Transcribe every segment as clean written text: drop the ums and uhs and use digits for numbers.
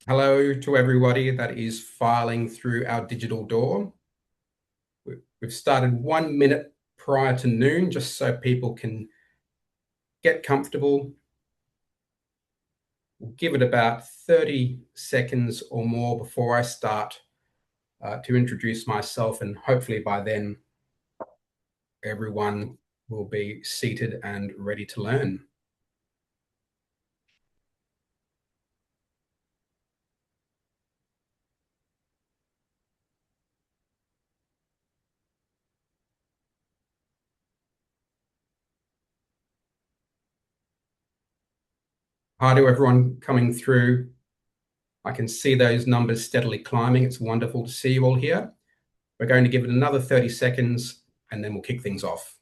Hello to everybody that is filing through our digital door. We've started 1 minute prior to noon, just so people can get comfortable. We'll give it about 30 seconds or more before I start to introduce myself, and hopefully by then everyone will be seated and ready to learn. Hi to everyone coming through. I can see those numbers steadily climbing. It's wonderful to see you all here. We're going to give it another 30 seconds and then we'll kick things off.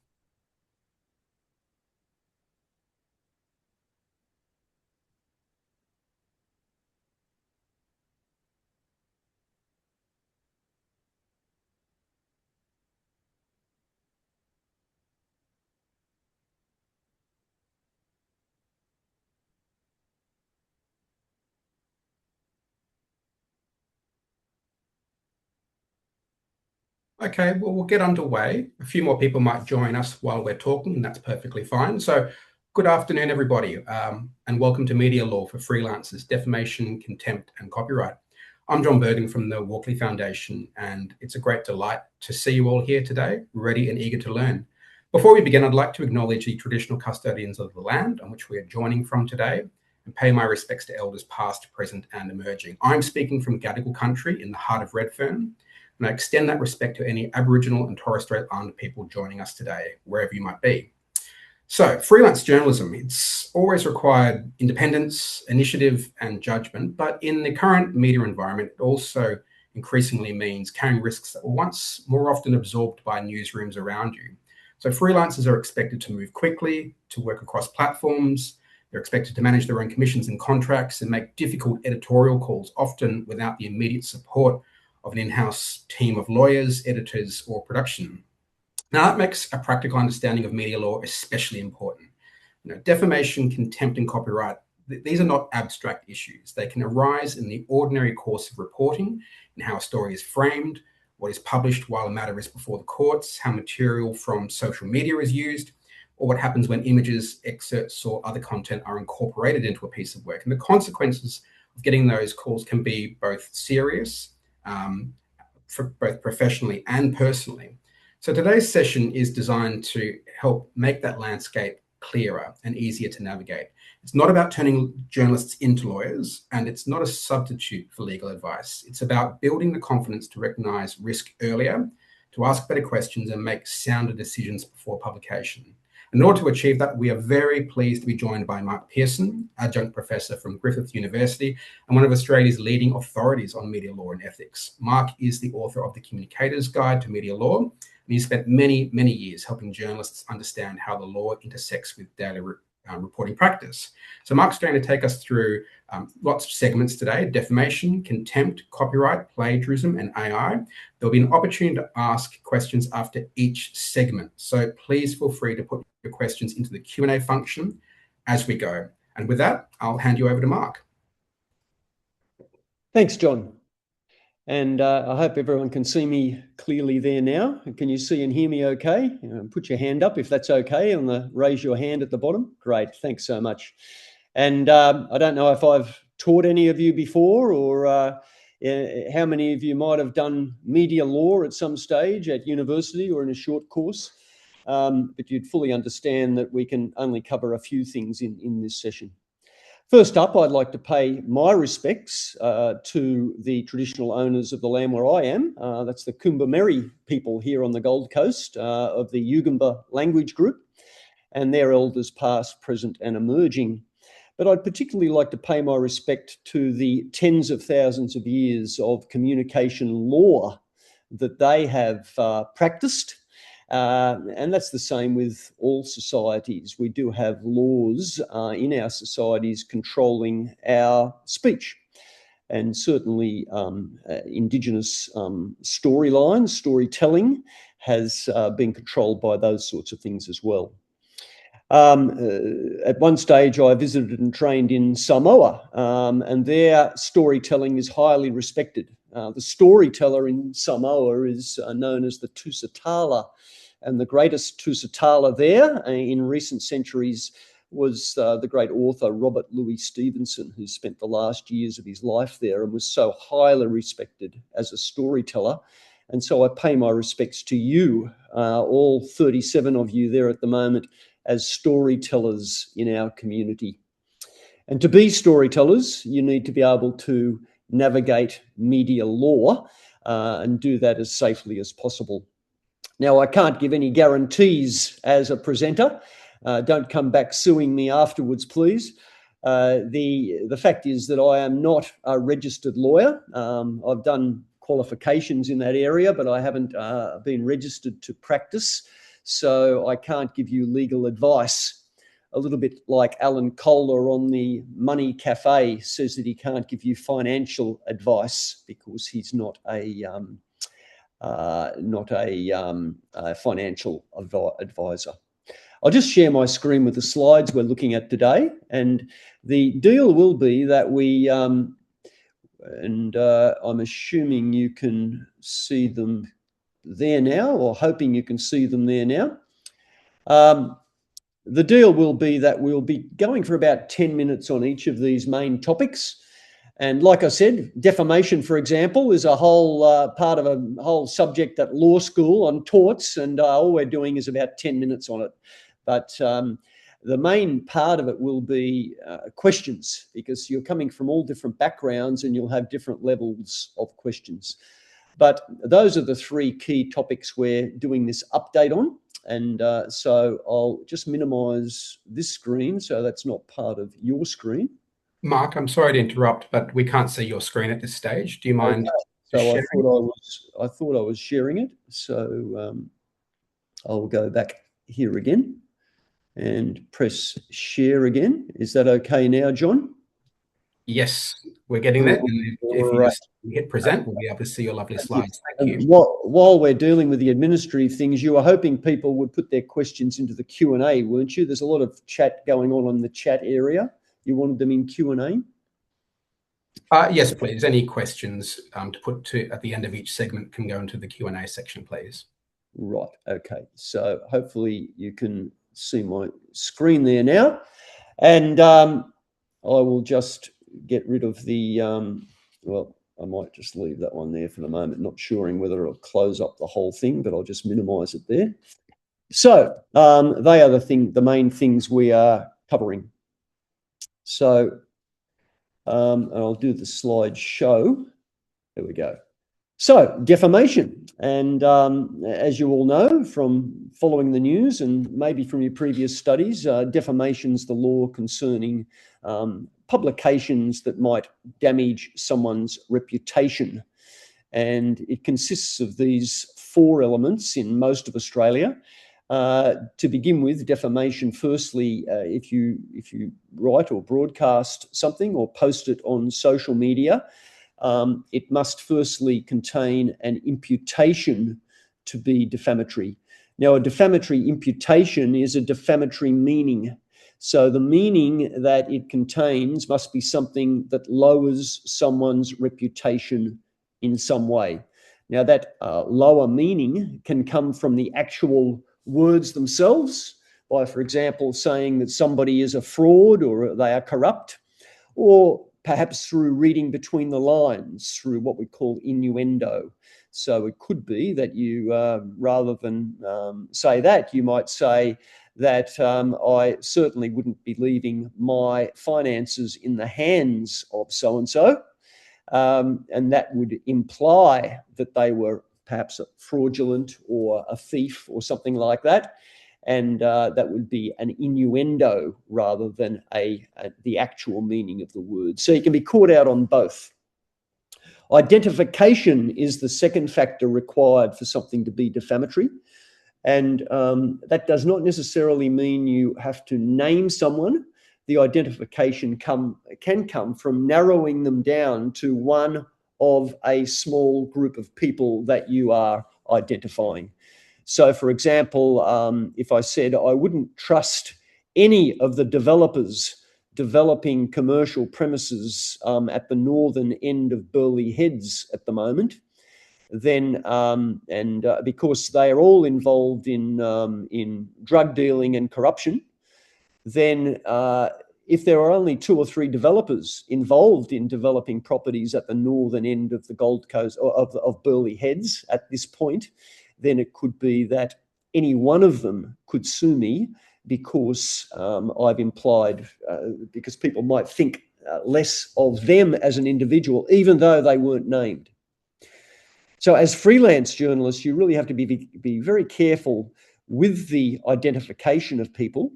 Okay, well, we'll get underway. A few more people might join us while we're talking, and that's perfectly fine. So, good afternoon, everybody, and welcome to Media Law for Freelancers, Defamation, Contempt, and Copyright. I'm John Bergen from the Walkley Foundation, and it's a great delight to see you all here today, ready and eager to learn. Before we begin, I'd like to acknowledge the traditional custodians of the land on which we are joining from today and pay my respects to elders past, present, and emerging. I'm speaking from Gadigal country in the heart of Redfern, and I extend that respect to any Aboriginal and Torres Strait Islander people joining us today, wherever you might be. So, freelance journalism, it's always required independence, initiative, and judgment, but in the current media environment, it also increasingly means carrying risks that were once more often absorbed by newsrooms around you. So, freelancers are expected to move quickly, to work across platforms. They're expected to manage their own commissions and contracts and make difficult editorial calls, often without the immediate support of an in-house team of lawyers, editors, or production. Now, that makes a practical understanding of media law especially important. Defamation, contempt, and copyright, these are not abstract issues. They can arise in the ordinary course of reporting, in how a story is framed, what is published while a matter is before the courts, how material from social media is used, or what happens when images, excerpts, or other content are incorporated into a piece of work. And the consequences of getting those calls can be both serious, for both professionally and personally. So today's session is designed to help make that landscape clearer and easier to navigate. It's not about turning journalists into lawyers, and it's not a substitute for legal advice. It's about building the confidence to recognize risk earlier, to ask better questions, and make sounder decisions before publication. In order to achieve that, we are very pleased to be joined by Mark Pearson, Adjunct Professor from Griffith University and one of Australia's leading authorities on media law and ethics. Mark is the author of The Communicator's Guide to Media Law, and he's spent many, many years helping journalists understand how the law intersects with daily reporting practice. So Mark's going to take us through lots of segments today: defamation, contempt, copyright, plagiarism, and AI. There'll be an opportunity to ask questions after each segment. So please feel free to put your questions into the Q&A function as we go. And with that, I'll hand you over to Mark. Thanks, John. And I hope everyone can see me clearly there now. Can you see and hear me okay? Put your hand up if that's okay, and raise your hand at the bottom. Great, thanks so much. And I don't know if I've taught any of you before, or how many of you might have done media law at some stage at university or in a short course. But you'd fully understand that we can only cover a few things in this session. First up, I'd like to pay my respects to the traditional owners of the land where I am. That's the Kumba people here on the Gold Coast of the Yugambeh language group, and their elders past, present, and emerging. But I'd particularly like to pay my respect to the tens of thousands of years of communication law that they have practiced. And that's the same with all societies. We do have laws in our societies controlling our speech. And certainly Indigenous storytelling has been controlled by those sorts of things as well. At one stage, I visited and trained in Samoa, and their storytelling is highly respected. The storyteller in Samoa is known as the Tusitala, and the greatest Tusitala there in recent centuries was the great author Robert Louis Stevenson, who spent the last years of his life there and was so highly respected as a storyteller. And so I pay my respects to you, all 37 of you there at the moment, as storytellers in our community. And to be storytellers, you need to be able to navigate media law and do that as safely as possible. Now, I can't give any guarantees as a presenter. Don't come back suing me afterwards, please. The fact is that I am not a registered lawyer. I've done qualifications in that area, but I haven't been registered to practice, so I can't give you legal advice. A little bit like Alan Kohler on the Money Cafe says that he can't give you financial advice because he's not a financial advisor. I'll just share my screen with the slides we're looking at today, and the deal will be that we, I'm assuming you can see them there now, or hoping you can see them there now. The deal will be that we'll be going for about 10 minutes on each of these main topics. And like I said, defamation, for example, is a whole part of a whole subject at law school on torts, and all we're doing is about 10 minutes on it. But the main part of it will be questions, because you're coming from all different backgrounds and you'll have different levels of questions. But those are the three key topics we're doing this update on. And so I'll just minimize this screen so that's not part of your screen. Mark, I'm sorry to interrupt, but we can't see your screen at this stage. Do you mind? Okay. So I thought I was sharing it. So I'll go back here again and press share again. Is that okay now, John? Yes, we're getting there. And if you just hit present, we'll be able to see your lovely slides. Thank you. While we're dealing with the administrative things, you were hoping people would put their questions into the Q&A, weren't you? There's a lot of chat going on in the chat area. You wanted them in Q&A? Yes, please. Any questions to put to at the end of each segment can go into the Q&A section, please. Right. Okay. So hopefully you can see my screen there now. And I will just get rid of the, well, I might just leave that one there for the moment, not sure whether it'll close up the whole thing, but I'll just minimize it there. So they are the main things we are covering. So and I'll do the slide show. There we go. So defamation, and as you all know from following the news and maybe from your previous studies, defamation's the law concerning publications that might damage someone's reputation. And it consists of these four elements in most of Australia. To begin with, defamation, firstly, if you write or broadcast something or post it on social media, it must firstly contain an imputation to be defamatory. Now, a defamatory imputation is a defamatory meaning. So the meaning that it contains must be something that lowers someone's reputation in some way. Now, that lower meaning can come from the actual words themselves, by, for example, saying that somebody is a fraud or they are corrupt, or perhaps through reading between the lines, through what we call innuendo. So it could be that you, rather than say that, you might say that I certainly wouldn't be leaving my finances in the hands of so-and-so. And that would imply that they were perhaps fraudulent or a thief or something like that. And that would be an innuendo rather than the actual meaning of the word. So you can be caught out on both. Identification is the second factor required for something to be defamatory. And that does not necessarily mean you have to name someone. The identification can come from narrowing them down to one of a small group of people that you are identifying. So, for example, if I said I wouldn't trust any of the developers developing commercial premises at the northern end of Burleigh Heads at the moment, then because they are all involved in drug dealing and corruption, then if there are only 2 or 3 developers involved in developing properties at the northern end of the Gold Coast of Burleigh Heads at this point, then it could be that any one of them could sue me because I've implied, because people might think less of them as an individual, even though they weren't named. So as freelance journalists, you really have to be very careful with the identification of people.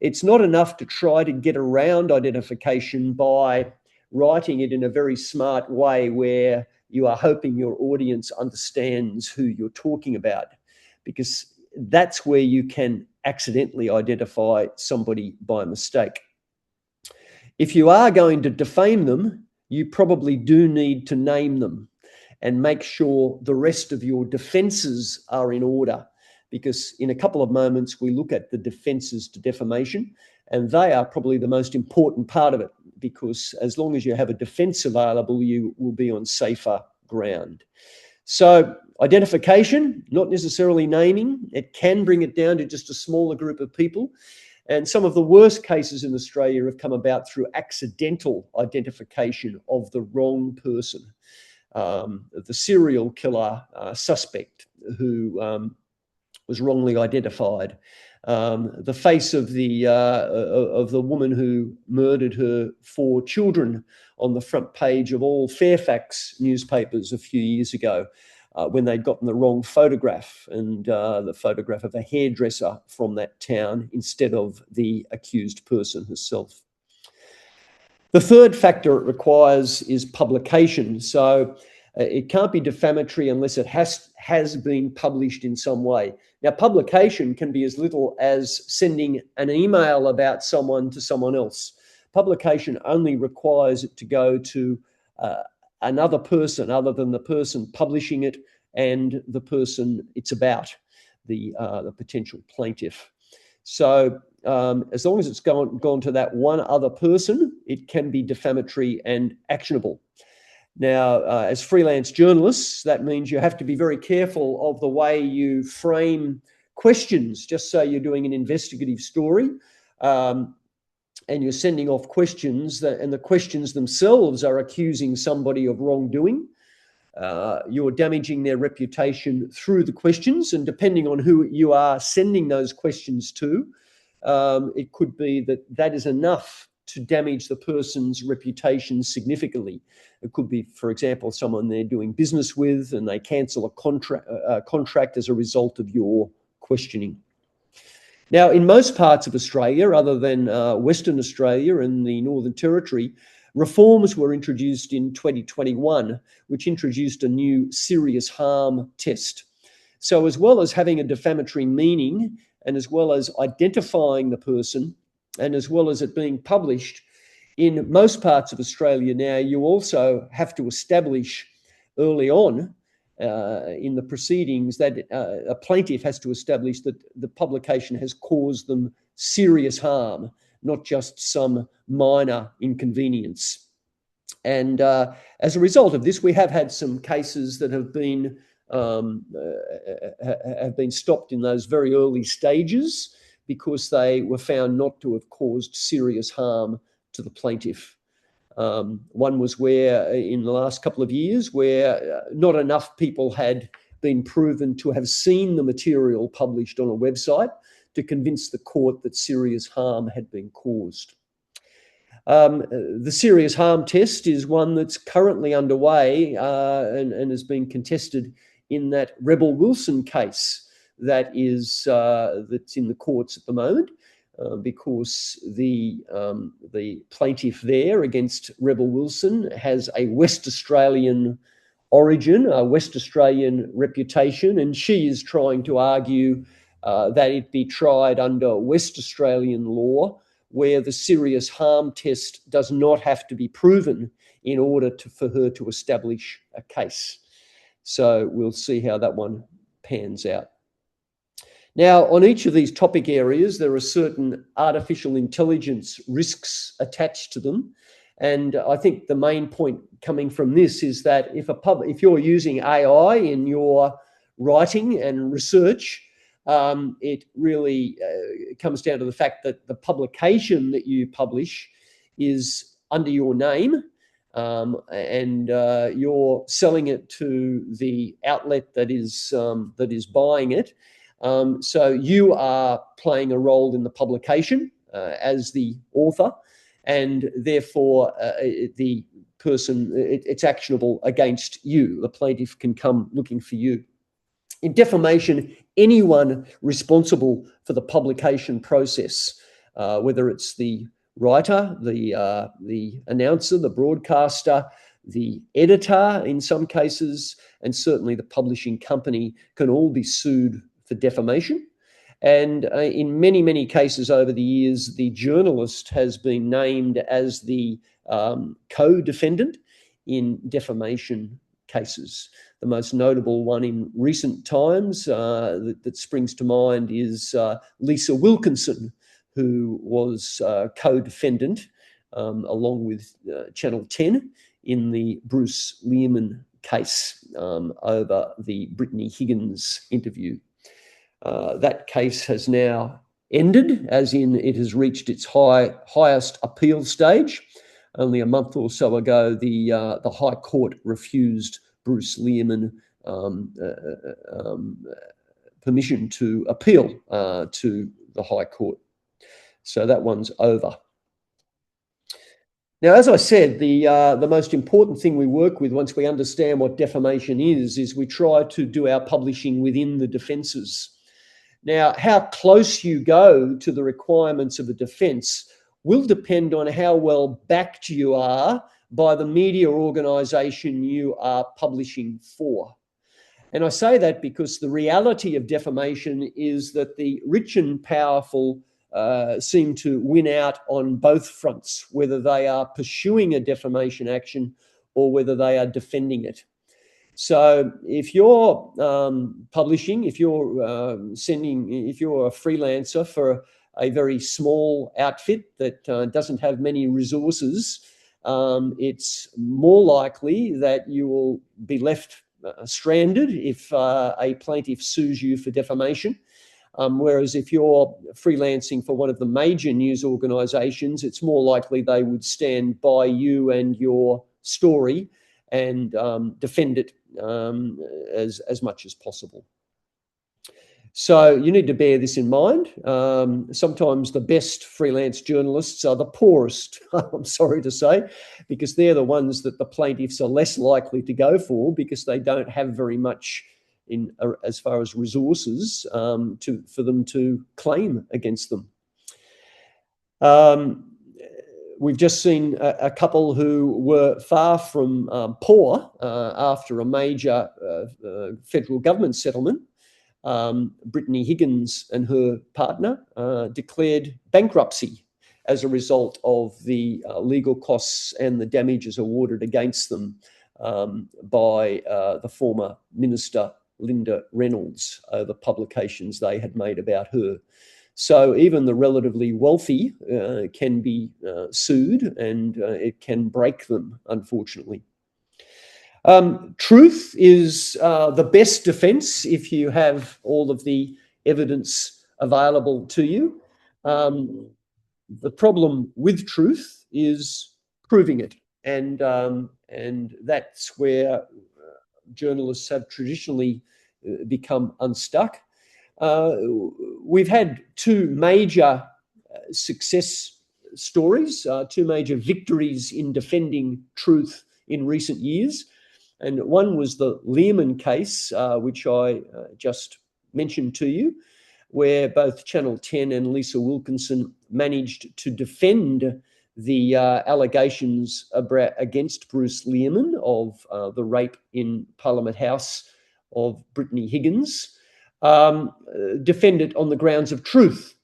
It's not enough to try to get around identification by writing it in a very smart way where you are hoping your audience understands who you're talking about, because that's where you can accidentally identify somebody by mistake. If you are going to defame them, you probably do need to name them and make sure the rest of your defences are in order, because in a couple of moments we look at the defences to defamation, and they are probably the most important part of it, because as long as you have a defence available, you will be on safer ground. So identification, not necessarily naming, it can bring it down to just a smaller group of people. And some of the worst cases in Australia have come about through accidental identification of the wrong person. The serial killer suspect who was wrongly identified, the face of the woman who murdered her 4 children on the front page of all Fairfax newspapers a few years ago, when they'd gotten the wrong photograph, and the photograph of a hairdresser from that town instead of the accused person herself. The third factor it requires is publication. So it can't be defamatory unless it has been published in some way. Now, publication can be as little as sending an email about someone to someone else. Publication only requires it to go to another person other than the person publishing it and the person it's about, the potential plaintiff. So as long as it's gone to that one other person, it can be defamatory and actionable. Now, as freelance journalists, that means you have to be very careful of the way you frame questions. Just say you're doing an investigative story and you're sending off questions, and the questions themselves are accusing somebody of wrongdoing. You're damaging their reputation through the questions, and depending on who you are sending those questions to, it could be that is enough to damage the person's reputation significantly. It could be, for example, someone they're doing business with and they cancel a contract as a result of your questioning. Now, in most parts of Australia, other than Western Australia and the Northern Territory, reforms were introduced in 2021, which introduced a new serious harm test. So as well as having a defamatory meaning, and as well as identifying the person, and as well as it being published, in most parts of Australia now, you also have to establish early on in the proceedings that a plaintiff has to establish that the publication has caused them serious harm, not just some minor inconvenience. And as a result of this, we have had some cases that have been stopped in those very early stages because they were found not to have caused serious harm to the plaintiff. One was where, in the last couple of years, where not enough people had been proven to have seen the material published on a website to convince the court that serious harm had been caused. The serious harm test is one that's currently underway and has been contested in that Rebel Wilson case that is that's in the courts at the moment, because the plaintiff there against Rebel Wilson has a West Australian origin, a West Australian reputation, and she is trying to argue that it be tried under West Australian law, where the serious harm test does not have to be proven in order for her to establish a case. So we'll see how that one pans out. Now, on each of these topic areas, there are certain artificial intelligence risks attached to them. And I think the main point coming from this is that if you're using AI in your writing and research, it really comes down to the fact that the publication that you publish is under your name, and you're selling it to the outlet that is buying it. So you are playing a role in the publication as the author, and therefore the person, it's actionable against you. The plaintiff can come looking for you. In defamation, anyone responsible for the publication process, whether it's the writer, the announcer, the broadcaster, the editor in some cases, and certainly the publishing company, can all be sued for defamation. And in many, many cases over the years, the journalist has been named as the co-defendant in defamation cases. The most notable one in recent times that springs to mind is Lisa Wilkinson, who was co-defendant along with Channel 10 in the Bruce Lehrmann case over the Brittany Higgins interview. That case has now ended, as in it has reached its highest appeal stage. Only a month or so ago, the High Court refused Bruce Lehrmann permission to appeal to the High Court. So that one's over. Now, as I said, the most important thing we work with once we understand what defamation is we try to do our publishing within the defences. Now, how close you go to the requirements of a defence will depend on how well backed you are by the media organisation you are publishing for. And I say that because the reality of defamation is that the rich and powerful seem to win out on both fronts, whether they are pursuing a defamation action or whether they are defending it. So if you're publishing, if you're if you're a freelancer for a very small outfit that doesn't have many resources, it's more likely that you will be left stranded if a plaintiff sues you for defamation. Whereas if you're freelancing for one of the major news organisations, it's more likely they would stand by you and your story and defend it as much as possible. So you need to bear this in mind. Sometimes the best freelance journalists are the poorest, I'm sorry to say, because they're the ones that the plaintiffs are less likely to go for because they don't have very much in as far as resources for them to claim against them. We've just seen a couple who were far from poor after a major federal government settlement. Brittany Higgins and her partner declared bankruptcy as a result of the legal costs and the damages awarded against them by the former Minister Linda Reynolds over publications they had made about her. So even the relatively wealthy can be sued, and it can break them, unfortunately. Truth is the best defence if you have all of the evidence available to you. The problem with truth is proving it, and that's where journalists have traditionally become unstuck. We've had two major success stories, two major victories in defending truth in recent years. And one was the Lehrmann case, which I just mentioned to you, where both Channel 10 and Lisa Wilkinson managed to defend the allegations against Bruce Lehrmann of the rape in Parliament House of Brittany Higgins, defend it on the grounds of truth.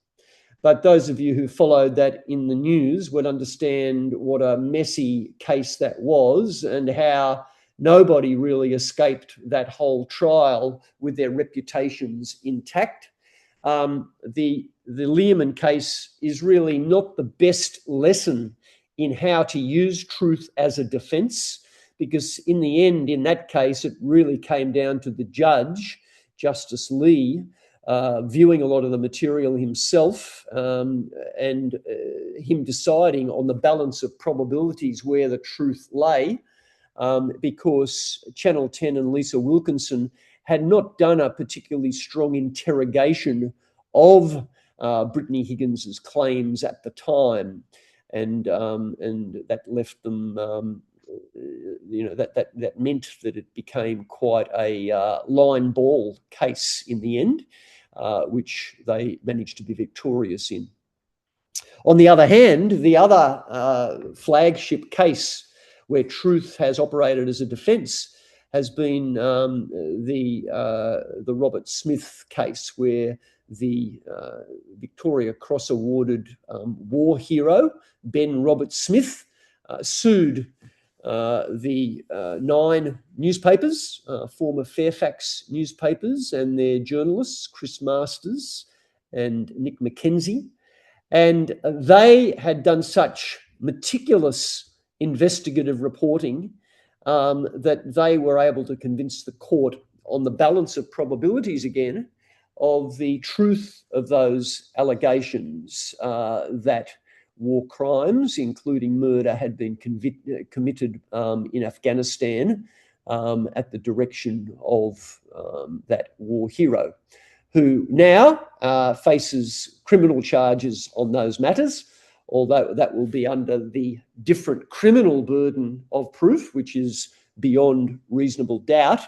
But those of you who followed that in the news would understand what a messy case that was and how nobody really escaped that whole trial with their reputations intact. the Learman case is really not the best lesson in how to use truth as a defence, because in the end, in that case, it really came down to the judge, Justice Lee, viewing a lot of the material himself, and him deciding on the balance of probabilities where the truth lay, because Channel 10 and Lisa Wilkinson had not done a particularly strong interrogation of Brittany Higgins's claims at the time, and that left them, that meant that it became quite a line ball case in the end, which they managed to be victorious in. On the other hand, the other flagship case where truth has operated as a defence has been the Robert Smith case, where the Victoria Cross awarded war hero Ben Robert Smith sued the 9 newspapers, former Fairfax newspapers, and their journalists, Chris Masters and Nick McKenzie. And they had done such meticulous investigative reporting that they were able to convince the court on the balance of probabilities again of the truth of those allegations that war crimes, including murder, had been committed in Afghanistan at the direction of that war hero, who now faces criminal charges on those matters, although that will be under the different criminal burden of proof, which is beyond reasonable doubt,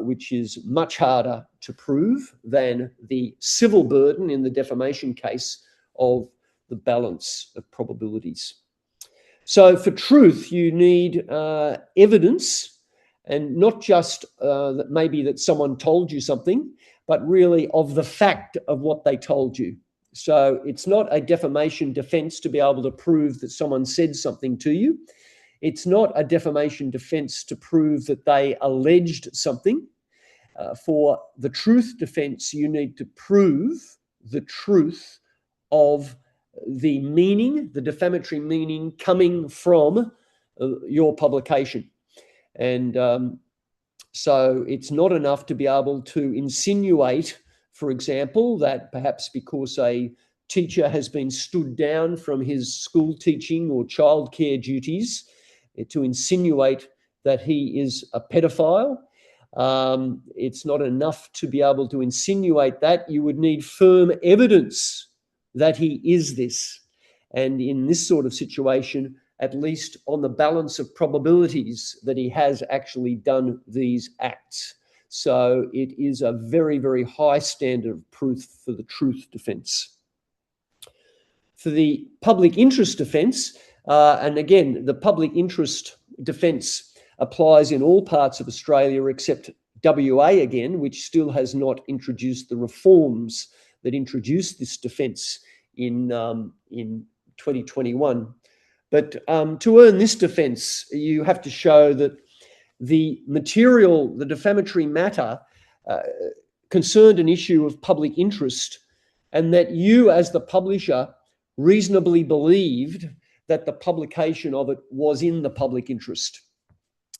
which is much harder to prove than the civil burden in the defamation case of the balance of probabilities. So for truth, you need evidence, and not just that maybe that someone told you something, but really of the fact of what they told you. So it's not a defamation defence to be able to prove that someone said something to you. It's not a defamation defence to prove that they alleged something. For the truth defence, you need to prove the truth of the meaning, the defamatory meaning coming from your publication. And so it's not enough to be able to insinuate, for example, that perhaps because a teacher has been stood down from his school teaching or childcare duties, to insinuate that he is a pedophile. It's not enough to be able to insinuate that. You would need firm evidence that he is this. And in this sort of situation, at least on the balance of probabilities, that he has actually done these acts. So it is a very, very high standard of proof for the truth defence. For the public interest defence, and again, the public interest defence applies in all parts of Australia except WA again, which still has not introduced the reforms that introduced this defence in 2021. But to earn this defence, you have to show that the material, the defamatory matter, concerned an issue of public interest, and that you as the publisher reasonably believed that the publication of it was in the public interest.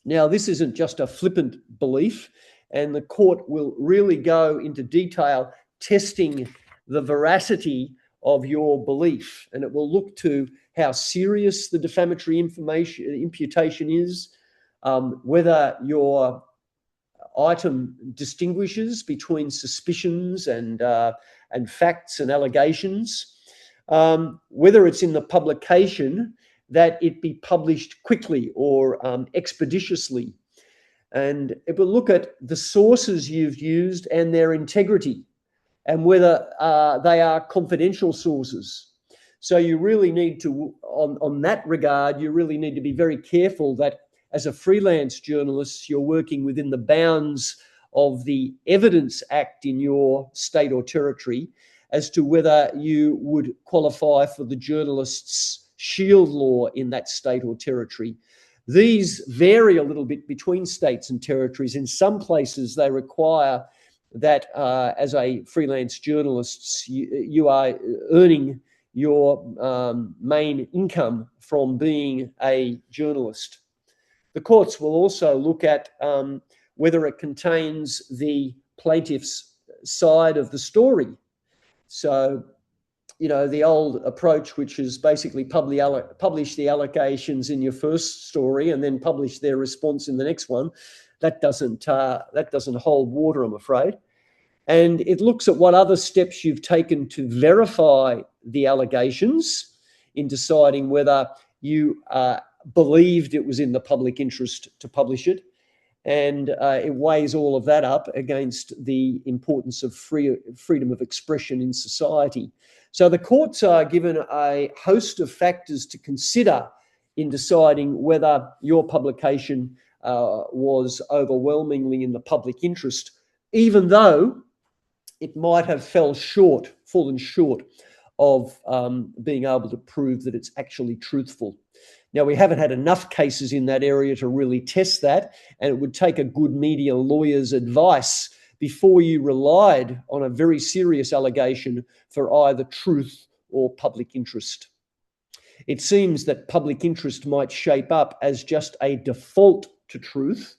Now, this isn't just a flippant belief, and the court will really go into detail testing the veracity of your belief, and it will look to how serious the defamatory imputation is, whether your item distinguishes between suspicions and facts and allegations, whether it's in the publication that it be published quickly or expeditiously. And it will look at the sources you've used and their integrity, and whether they are confidential sources. So you really need to, on that regard, you really need to be very careful that as a freelance journalist, you're working within the bounds of the Evidence Act in your state or territory as to whether you would qualify for the journalist's shield law in that state or territory. These vary a little bit between states and territories. In some places, they require that as a freelance journalist, you are earning your main income from being a journalist. The courts will also look at whether it contains the plaintiff's side of the story. So, you know, the old approach, which is basically publish the allegations in your first story and then publish their response in the next one, that doesn't hold water, I'm afraid. And it looks at what other steps you've taken to verify the allegations in deciding whether you believed it was in the public interest to publish it. And it weighs all of that up against the importance of freedom of expression in society. So the courts are given a host of factors to consider in deciding whether your publication was overwhelmingly in the public interest, even though it might have fallen short of being able to prove that it's actually truthful. Now, we haven't had enough cases in that area to really test that, and it would take a good media lawyer's advice before you relied on a very serious allegation for either truth or public interest. It seems that public interest might shape up as just a default to truth,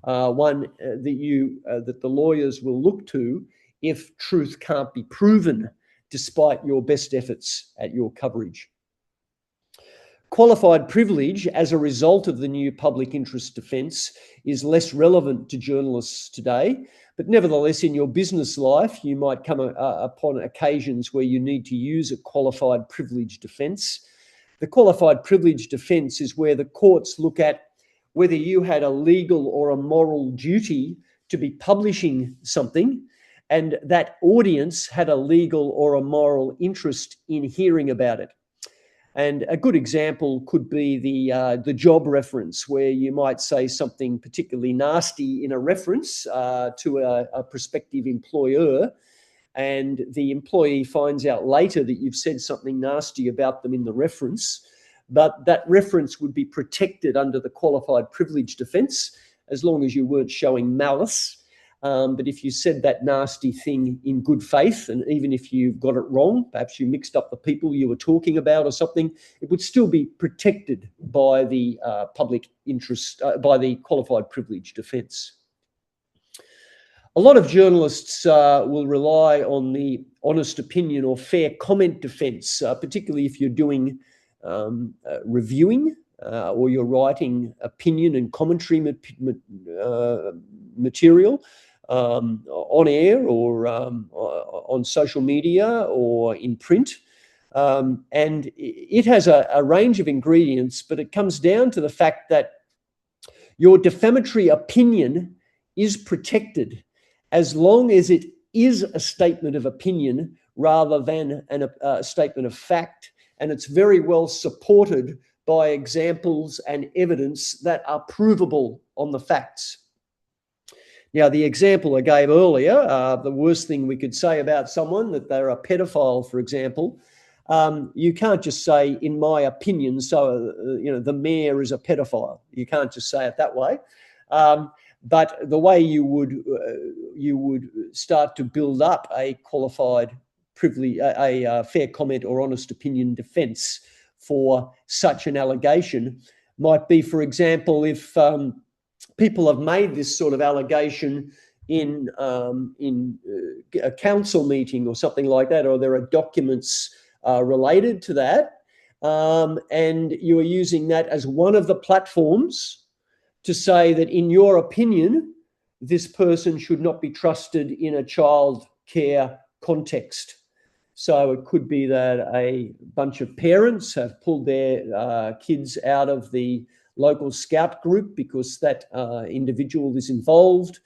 one that the lawyers will look to if truth can't be proven despite your best efforts at your coverage. Qualified privilege as a result of the new public interest defence is less relevant to journalists today, but nevertheless in your business life you might come upon occasions where you need to use a qualified privilege defence. The qualified privilege defence is where the courts look at whether you had a legal or a moral duty to be publishing something, and that audience had a legal or a moral interest in hearing about it. And a good example could be the job reference, where you might say something particularly nasty in a reference to a prospective employer, and the employee finds out later that you've said something nasty about them in the reference, but that reference would be protected under the qualified privilege defence as long as you weren't showing malice. But if you said that nasty thing in good faith, and even if you got it wrong, perhaps you mixed up the people you were talking about or something, it would still be protected by the public interest, by the qualified privilege defence. A lot of journalists will rely on the honest opinion or fair comment defence, particularly if you're doing reviewing or you're writing opinion and commentary material on air or on social media or in print. And it has a range of ingredients, but it comes down to the fact that your defamatory opinion is protected as long as it is a statement of opinion rather than a statement of fact, and it's very well supported by examples and evidence that are provable on the facts. Now, the example I gave earlier, the worst thing we could say about someone, that they're a pedophile, for example, you can't just say, in my opinion, so, the mayor is a pedophile. You can't just say it that way. But the way you would start to build up a qualified privilege, a fair comment or honest opinion defence for such an allegation might be, for example, if people have made this sort of allegation in a council meeting or something like that, or there are documents related to that, and you are using that as one of the platforms to say that, in your opinion, this person should not be trusted in a child care context. So it could be that a bunch of parents have pulled their kids out of the local scout group because that individual is involved,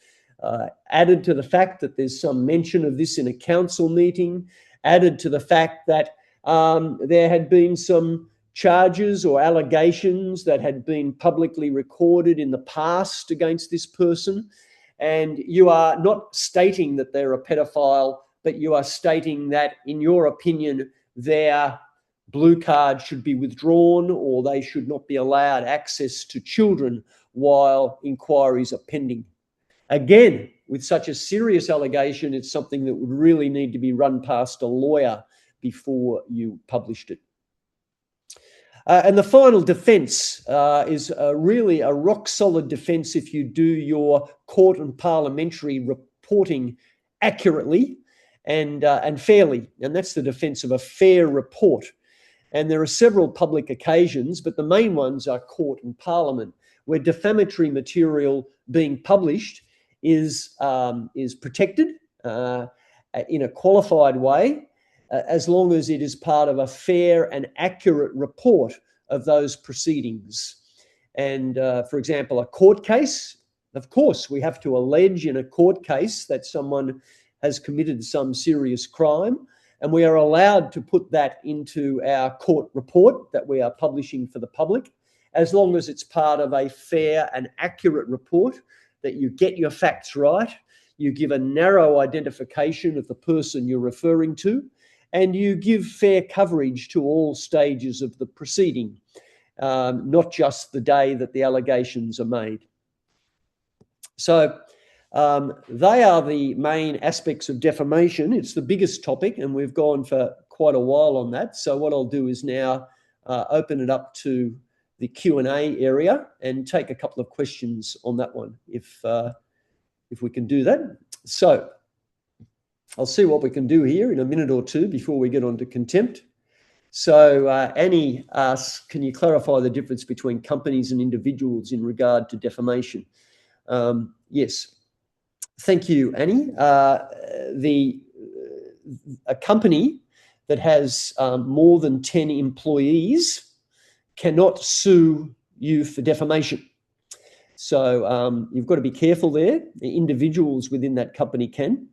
added to the fact that there's some mention of this in a council meeting, added to the fact that there had been some charges or allegations that had been publicly recorded in the past against this person, and you are not stating that they're a pedophile, but you are stating that, in your opinion, their blue card should be withdrawn or they should not be allowed access to children while inquiries are pending. Again, with such a serious allegation, it's something that would really need to be run past a lawyer before you published it. And the final defence is really a rock-solid defence if you do your court and parliamentary reporting accurately and fairly. And that's the defence of a fair report. And there are several public occasions, but the main ones are court and parliament, where defamatory material being published is protected in a qualified way, as long as it is part of a fair and accurate report of those proceedings. And for example, a court case, of course, we have to allege in a court case that someone has committed some serious crime, and we are allowed to put that into our court report that we are publishing for the public, as long as it's part of a fair and accurate report, that you get your facts right, you give a narrow identification of the person you're referring to, and you give fair coverage to all stages of the proceeding, not just the day that the allegations are made. So they are the main aspects of defamation. It's the biggest topic, and we've gone for quite a while on that. So what I'll do is now open it up to the Q&A area and take a couple of questions on that one, if we can do that. So I'll see what we can do here in a minute or two before we get on to contempt. So Annie asks, can you clarify the difference between companies and individuals in regard to defamation? Yes. Thank you, Annie. A company that has more than 10 employees cannot sue you for defamation. So you've got to be careful there. The individuals within that company can.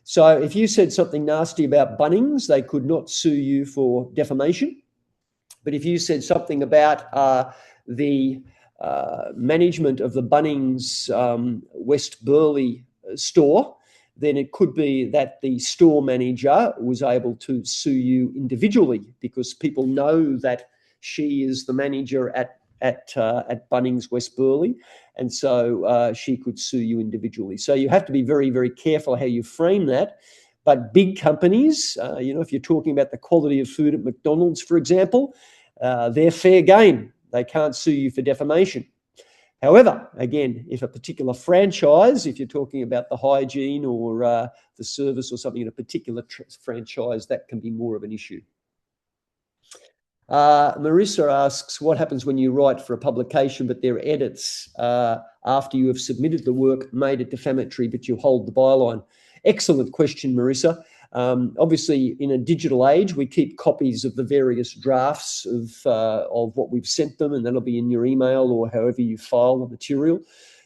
So if you said something nasty about Bunnings, they could not sue you for defamation. But if you said something about the management of the Bunnings West Burleigh store, then it could be that the store manager was able to sue you individually, because people know that she is the manager at Bunnings West Burleigh, and so she could sue you individually. So you have to be very, very careful how you frame that. But big companies, if you're talking about the quality of food at McDonald's, for example, they're fair game. They can't sue you for defamation. However, again, if a particular franchise, if you're talking about the hygiene or the service or something in a particular franchise, that can be more of an issue. Marissa asks, what happens when you write for a publication but there are edits after you have submitted the work, made it defamatory, but you hold the byline? Excellent question, Marissa. Obviously, in a digital age, we keep copies of the various drafts of what we've sent them, and that'll be in your email or however you file the material.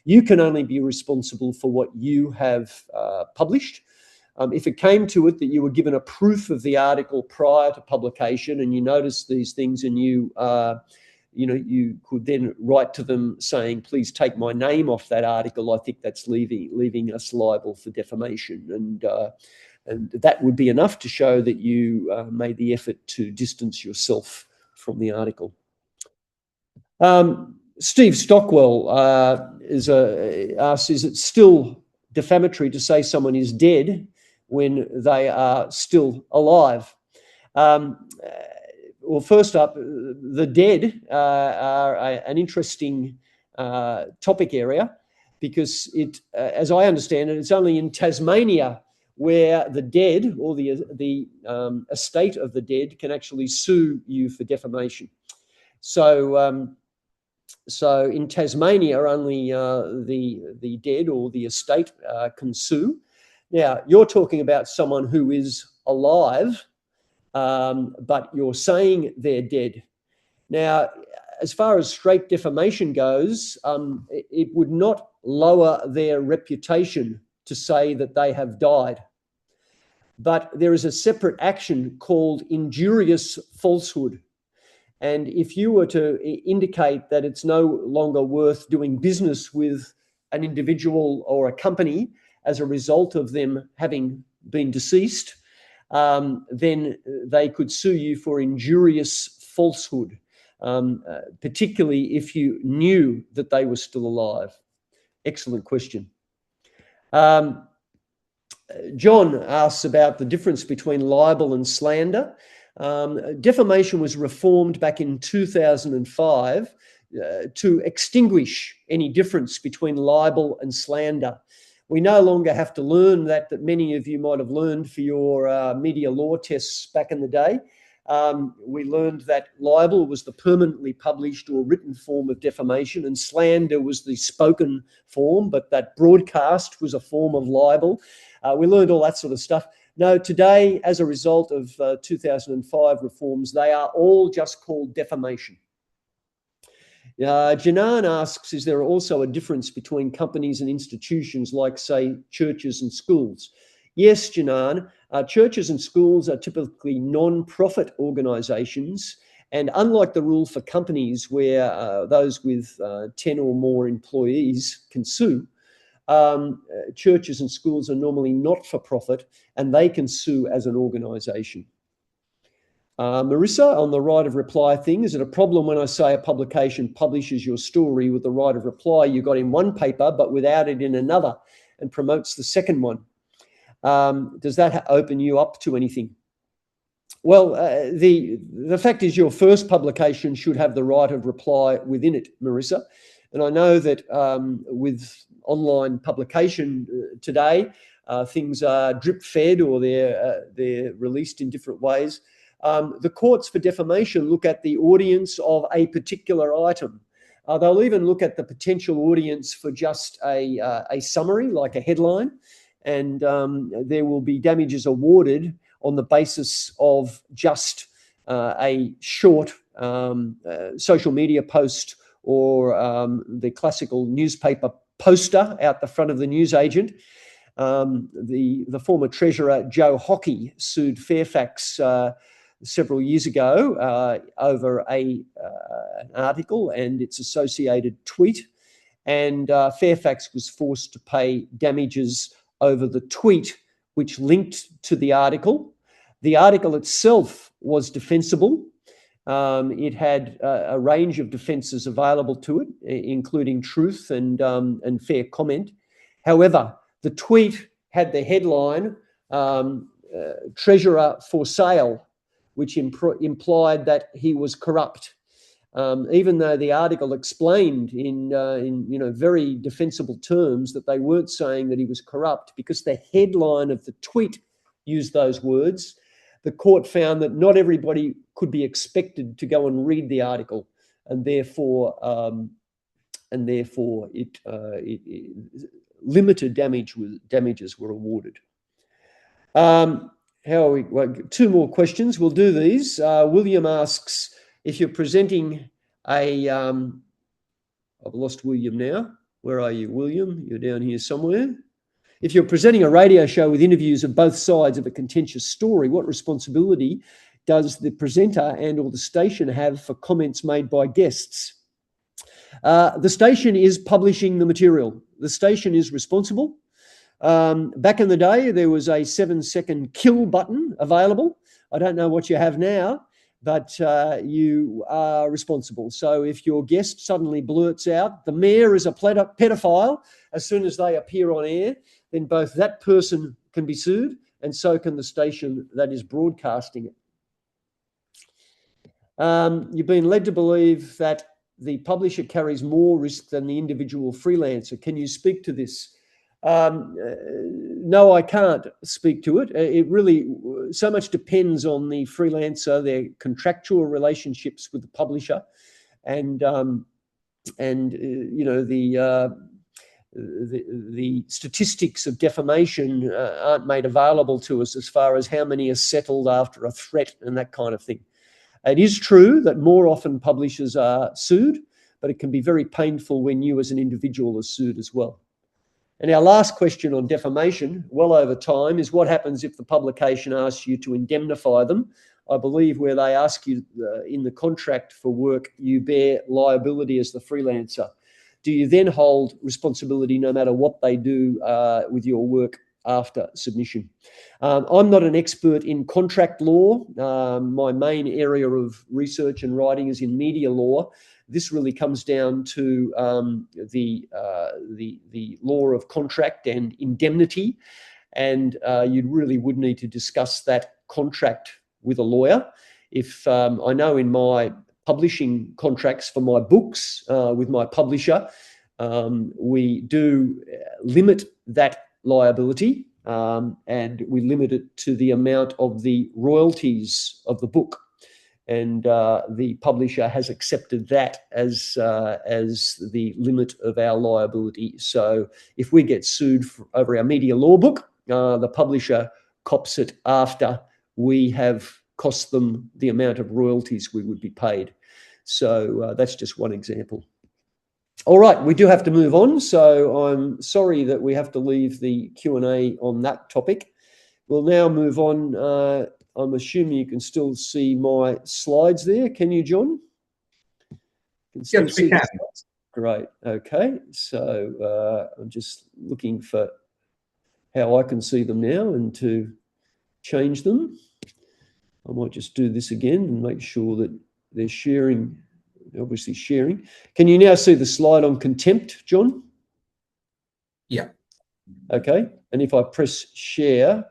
You can only be responsible for what you have published. If it came to it that you were given a proof of the article prior to publication and you noticed these things and you could then write to them saying, please take my name off that article, I think that's leaving us liable for defamation. And that would be enough to show that you made the effort to distance yourself from the article. Steve Stockwell asks, is it still defamatory to say someone is dead when they are still alive? Well, first up, the dead are an interesting topic area, because as I understand it, it's only in Tasmania where the dead or the estate of the dead can actually sue you for defamation. So in Tasmania, only the dead or the estate can sue. Now, you're talking about someone who is alive, but you're saying they're dead. Now, as far as straight defamation goes, it would not lower their reputation to say that they have died. But there is a separate action called injurious falsehood. And if you were to indicate that it's no longer worth doing business with an individual or a company as a result of them having been deceased, then they could sue you for injurious falsehood, particularly if you knew that they were still alive. Excellent question. John asks about the difference between libel and slander. Defamation was reformed back in 2005 to extinguish any difference between libel and slander. We no longer have to learn that many of you might have learned for your media law tests back in the day. We learned that libel was the permanently published or written form of defamation, and slander was the spoken form, but that broadcast was a form of libel. We learned all that sort of stuff. No, today, as a result of 2005 reforms, they are all just called defamation. Janan asks, is there also a difference between companies and institutions like, say, churches and schools? Yes, Janan. Churches and schools are typically non-profit organisations, and unlike the rule for companies where those with 10 or more employees can sue, churches and schools are normally not-for-profit, and they can sue as an organisation. Marissa, on the right of reply thing, is it a problem when I say a publication publishes your story with the right of reply you got in one paper but without it in another and promotes the second one? Does that open you up to anything? Well, the fact is your first publication should have the right of reply within it, Marissa. And I know that with online publication today, things are drip-fed or they're released in different ways. The courts for defamation look at the audience of a particular item. They'll even look at the potential audience for just a summary, like a headline, and there will be damages awarded on the basis of just a short social media post or the classical newspaper poster out the front of the newsagent. The former treasurer Joe Hockey sued Fairfax several years ago over an article and its associated tweet, and Fairfax was forced to pay damages over the tweet which linked to the article. The article itself was defensible. It had a range of defences available to it, including truth and fair comment. However, the tweet had the headline, Treasurer for Sale, which implied that he was corrupt. Even though the article explained in very defensible terms that they weren't saying that he was corrupt, because the headline of the tweet used those words, the court found that not everybody could be expected to go and read the article, and therefore it limited damages were awarded. How are we? Well, two more questions. We'll do these. William asks, if you're presenting a, I've lost William now. Where are you, William? You're down here somewhere. If you're presenting a radio show with interviews of both sides of a contentious story, what responsibility does the presenter and or the station have for comments made by guests? The station is publishing the material. The station is responsible. Back in the day, there was a 7-second kill button available. I don't know what you have now, but you are responsible. So if your guest suddenly blurts out, the mayor is a pedophile, as soon as they appear on air, then both that person can be sued and so can the station that is broadcasting it. You've been led to believe that the publisher carries more risk than the individual freelancer. Can you speak to this? No, I can't speak to it. It really so much depends on the freelancer, their contractual relationships with the publisher, and the statistics of defamation aren't made available to us as far as how many are settled after a threat and that kind of thing. It is true that more often publishers are sued, but it can be very painful when you as an individual are sued as well. And our last question on defamation, well over time, is what happens if the publication asks you to indemnify them? I believe where they ask you in the contract for work, you bear liability as the freelancer. Do you then hold responsibility no matter what they do with your work after submission. I'm not an expert in contract law. My main area of research and writing is in media law. This really comes down to the law of contract and indemnity, and you really would need to discuss that contract with a lawyer. If I know in my publishing contracts for my books with my publisher, we do limit that liability, and we limit it to the amount of the royalties of the book. And the publisher has accepted that as the limit of our liability. So if we get sued over our media law book, the publisher cops it after we have cost them the amount of royalties we would be paid. So that's just one example. All right, we do have to move on. So I'm sorry that we have to leave the Q&A on that topic. We'll now move on. I'm assuming you can still see my slides there. Can you, John? Yes, we can. Great. Okay. So I'm just looking for how I can see them now and to change them. I might just do this again and make sure that they're sharing, obviously sharing. Can you now see the slide on contempt, John? Yeah. Okay. And if I press share,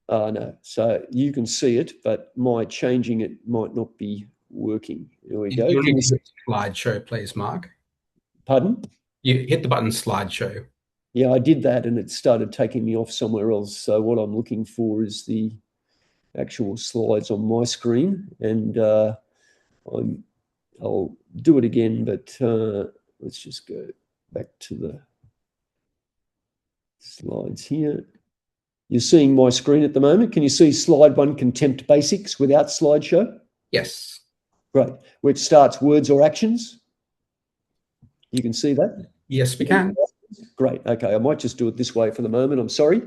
no. So you can see it, but my changing it might not be working. There we go. You need to hit slideshow, please, Mark. Pardon? You hit the button slideshow. Yeah, I did that and it started taking me off somewhere else. So what I'm looking for is the actual slides on my screen, and I'll do it again, but let's just go back to the slides here. You're seeing my screen at the moment. Can you see slide 1, contempt basics without slideshow? Yes. Great. Which starts words or actions. You can see that? Yes, we can. Great. Okay, I might just do it this way for the moment. I'm sorry.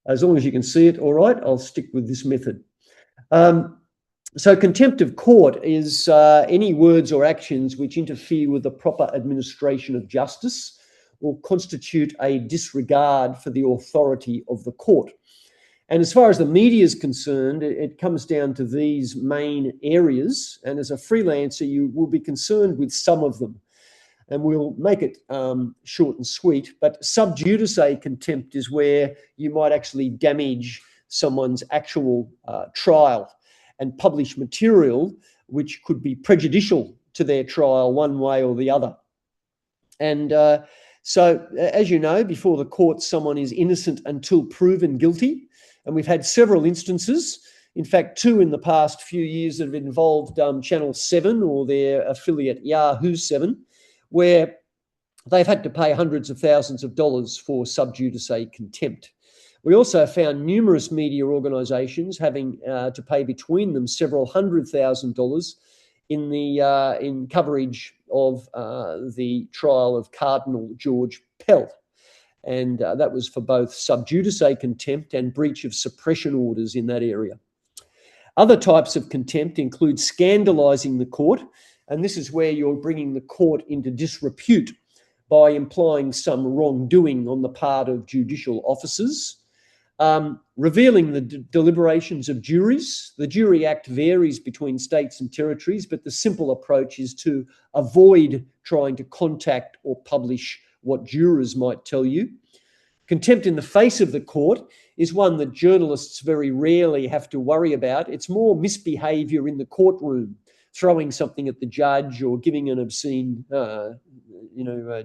As long as you can see it, all right, I'll stick with this method. So contempt of court is any words or actions which interfere with the proper administration of justice or constitute a disregard for the authority of the court. And as far as the media is concerned, it comes down to these main areas. And as a freelancer, you will be concerned with some of them. And we'll make it short and sweet. But sub judice contempt is where you might actually damage someone's actual trial and publish material which could be prejudicial to their trial one way or the other. And so, as you know, before the court, someone is innocent until proven guilty. And we've had several instances, in fact, 2 in the past few years that have involved Channel 7 or their affiliate Yahoo 7, where they've had to pay hundreds of thousands of dollars for sub judice contempt. We also found numerous media organisations having to pay between them several $100,000 in coverage of the trial of Cardinal George Pell. And that was for both sub judice contempt and breach of suppression orders in that area. Other types of contempt include scandalising the court, and this is where you're bringing the court into disrepute by implying some wrongdoing on the part of judicial officers. Revealing the deliberations of juries. The Jury Act varies between states and territories, but the simple approach is to avoid trying to contact or publish what jurors might tell you. Contempt in the face of the court is one that journalists very rarely have to worry about. It's more misbehaviour in the courtroom, throwing something at the judge or giving an obscene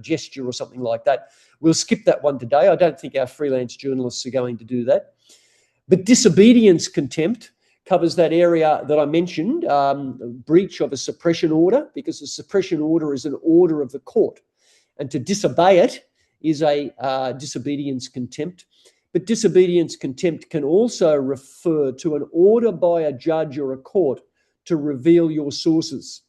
gesture or something like that. We'll skip that one today. I don't think our freelance journalists are going to do that. But disobedience contempt covers that area that I mentioned, breach of a suppression order, because a suppression order is an order of the court. And to disobey it is a disobedience contempt. But disobedience contempt can also refer to an order by a judge or a court to reveal your sources.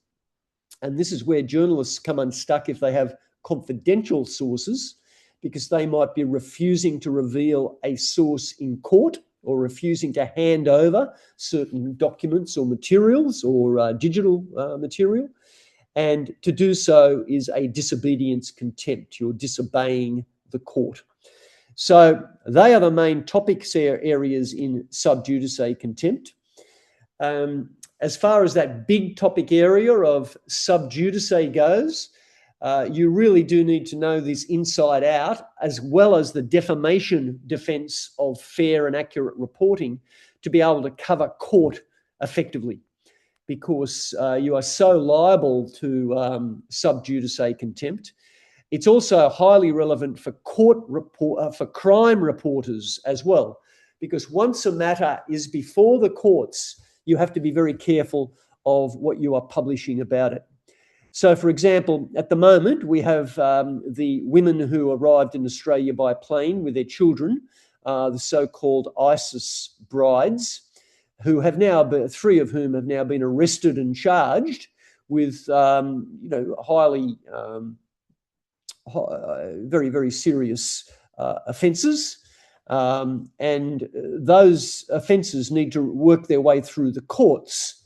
And this is where journalists come unstuck if they have confidential sources, because they might be refusing to reveal a source in court or refusing to hand over certain documents or materials or digital material. And to do so is a disobedience contempt. You're disobeying the court. So they are the main topics areas in sub judice contempt. As far as that big topic area of sub judice goes, you really do need to know this inside out, as well as the defamation defence of fair and accurate reporting, to be able to cover court effectively, because you are so liable to sub judice contempt. It's also highly relevant for for crime reporters as well, because once a matter is before the courts, you have to be very careful of what you are publishing about it. So, for example, at the moment, we have the women who arrived in Australia by plane with their children, the so-called AEST brides, who have now, 3 of whom have now been arrested and charged with, highly, very, very serious offences. And those offences need to work their way through the courts.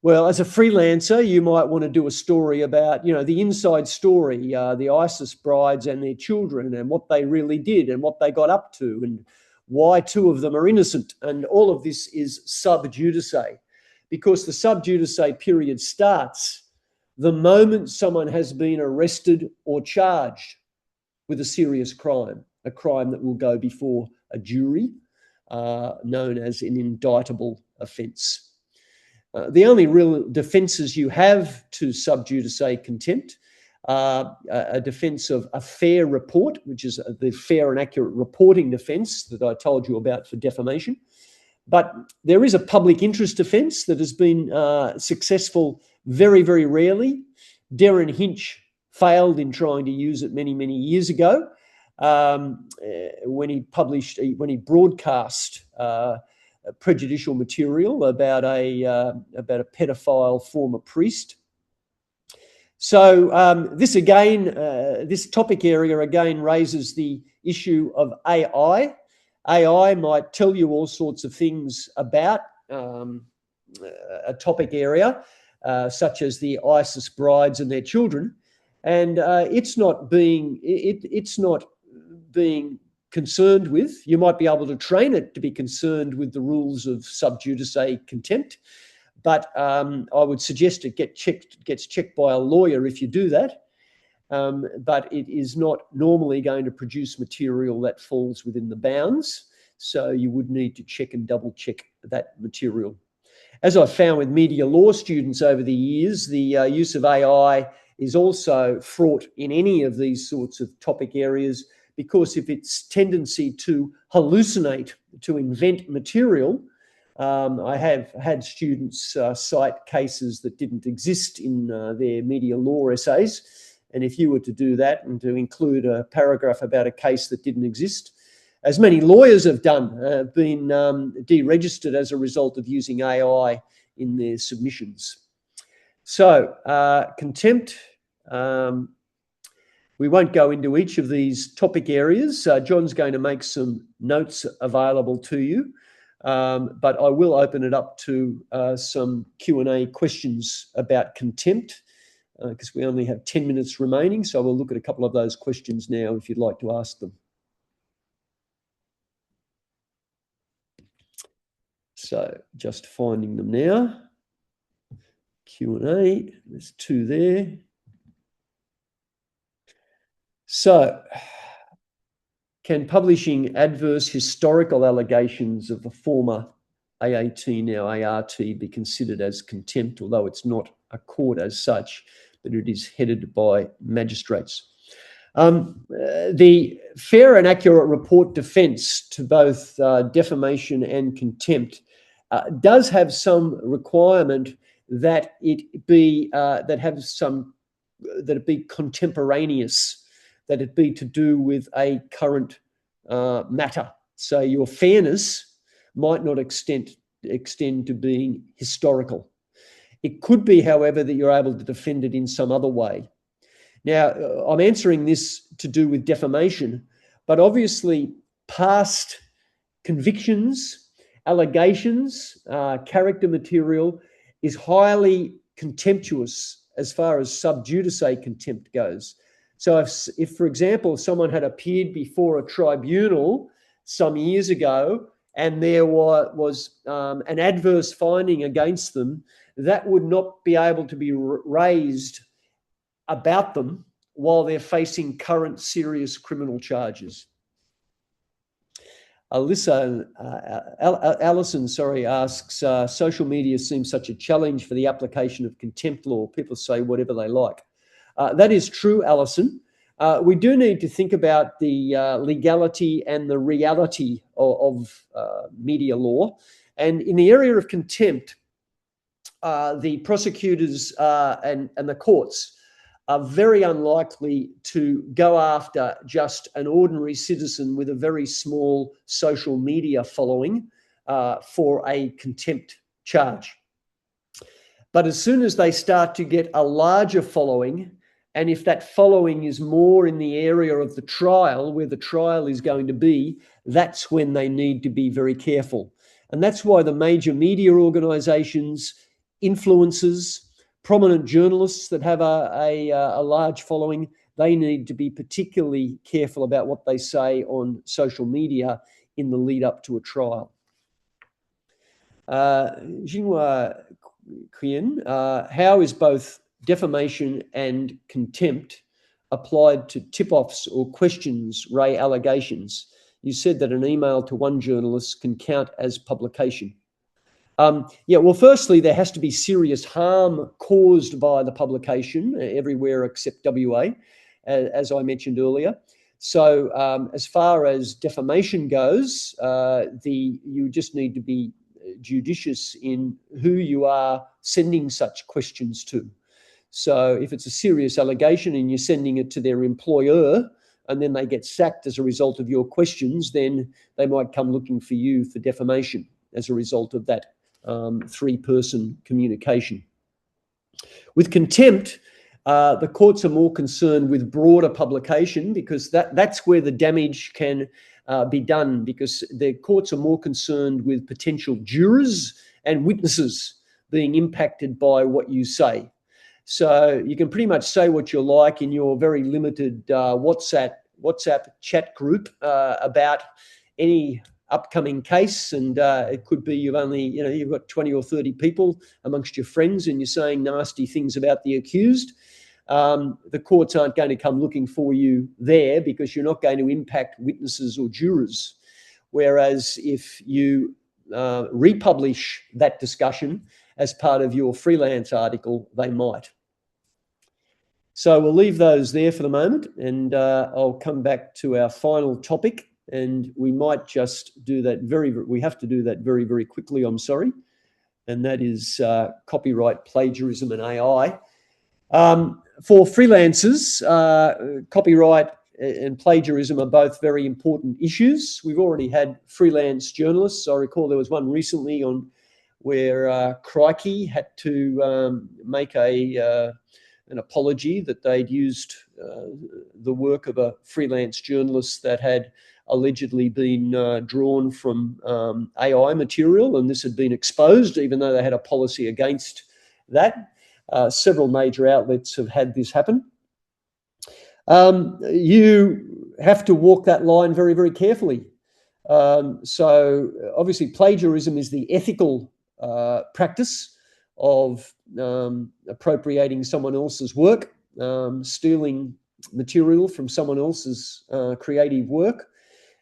Well, as a freelancer, you might want to do a story about, the inside story, the AEST brides and their children, and what they really did and what they got up to, and why 2 of them are innocent. And all of this is sub judice, because the sub judice period starts the moment someone has been arrested or charged with a serious crime, a crime that will go before a jury, known as an indictable offence. The only real defences you have to sub judice contempt are a defence of a fair report, which is the fair and accurate reporting defence that I told you about for defamation. But there is a public interest defence that has been successful very, very rarely. Darren Hinch failed in trying to use it many, many years ago when he broadcast prejudicial material about a pedophile former priest. So this topic area again raises the issue of AI. AI might tell you all sorts of things about a topic area, such as the AEST brides and their children, and it's not being concerned with. You might be able to train it to be concerned with the rules of sub judice contempt, but I would suggest it gets checked by a lawyer if you do that. But it is not normally going to produce material that falls within the bounds, so you would need to check and double check that material. As I've found with media law students over the years, the use of AI is also fraught in any of these sorts of topic areas, because of its tendency to hallucinate, to invent material. I have had students cite cases that didn't exist in their media law essays. And if you were to do that and to include a paragraph about a case that didn't exist, as many lawyers have done, been deregistered as a result of using AI in their submissions. So contempt, we won't go into each of these topic areas. John's going to make some notes available to you, but I will open it up to some Q&A questions about contempt, because we only have 10 minutes remaining. So we'll look at a couple of those questions now if you'd like to ask them. So just finding them now. Q&A, there's 2 there. So, can publishing adverse historical allegations of the former AAT, now ART, be considered as contempt, although it's not a court as such, but it is headed by magistrates? The fair and accurate report defence to both defamation and contempt does have some requirement that it be contemporaneous, that it be to do with a current matter. So your fairness might not extend to being historical. It could be, however, that you're able to defend it in some other way. Now, I'm answering this to do with defamation, but obviously past convictions, allegations, character material is highly contemptuous as far as sub judice contempt goes. So if, for example, someone had appeared before a tribunal some years ago and there was an adverse finding against them, that would not be able to be raised about them while they're facing current serious criminal charges. Alison asks, social media seems such a challenge for the application of contempt law. People say whatever they like. That is true, Alison. We do need to think about the legality and the reality of media law. And in the area of contempt, the prosecutors and the courts are very unlikely to go after just an ordinary citizen with a very small social media following for a contempt charge. But as soon as they start to get a larger following, and if that following is more in the area of the trial, where the trial is going to be, that's when they need to be very careful. And that's why the major media organisations, influencers, prominent journalists that have a large following, they need to be particularly careful about what they say on social media in the lead up to a trial. Jinhua Qian, how is both defamation and contempt applied to tip-offs or questions, Ray, allegations? You said that an email to one journalist can count as publication. Yeah, well, firstly, there has to be serious harm caused by the publication everywhere except WA, as I mentioned earlier. So as far as defamation goes, you just need to be judicious in who you are sending such questions to. So if it's a serious allegation and you're sending it to their employer and then they get sacked as a result of your questions, then they might come looking for you for defamation as a result of that three-person communication. With contempt, the courts are more concerned with broader publication because that's where the damage can be done, because the courts are more concerned with potential jurors and witnesses being impacted by what you say. So you can pretty much say what you like in your very limited WhatsApp chat group about any upcoming case, and it could be you've got 20 or 30 people amongst your friends and you're saying nasty things about the accused. The courts aren't going to come looking for you there because you're not going to impact witnesses or jurors. Whereas if you republish that discussion as part of your freelance article, they might. So we'll leave those there for the moment, and I'll come back to our final topic. And we might just do that we have to do that very, very quickly, I'm sorry. And that is copyright, plagiarism and AI. For freelancers, copyright and plagiarism are both very important issues. We've already had freelance journalists. I recall there was one recently where Crikey had to make an apology that they'd used the work of a freelance journalist that had allegedly been drawn from AI material, and this had been exposed, even though they had a policy against that. Several major outlets have had this happen. You have to walk that line very, very carefully. So obviously plagiarism is the ethical practice of appropriating someone else's work, stealing material from someone else's creative work.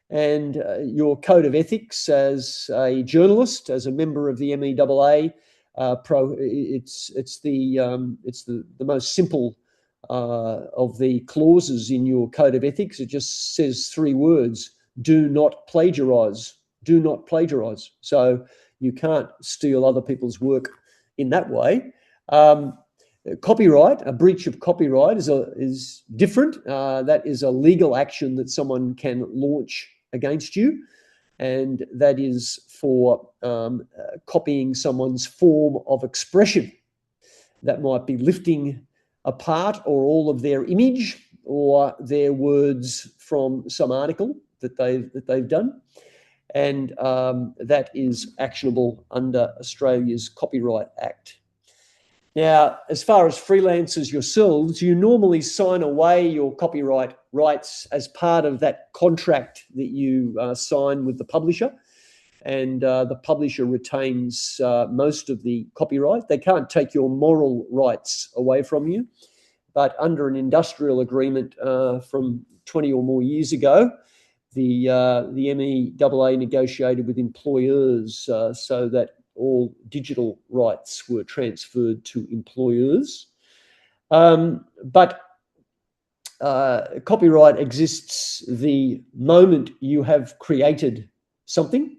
And your code of ethics as a journalist, as a member of the MEAA, it's the most simple of the clauses in your code of ethics. It just says three words: do not plagiarize. Do not plagiarize. So you can't steal other people's work in that way. Copyright, a breach of copyright is different. That is a legal action that someone can launch against you, and that is for copying someone's form of expression. That might be lifting a part or all of their image or their words from some article that they've done, and that is actionable under Australia's Copyright Act. Now, as far as freelancers yourselves, you normally sign away your copyright rights as part of that contract that you sign with the publisher, and the publisher retains most of the copyright. They can't take your moral rights away from you, but under an industrial agreement from 20 or more years ago, the MEAA negotiated with employers so that all digital rights were transferred to employers. But copyright exists the moment you have created something,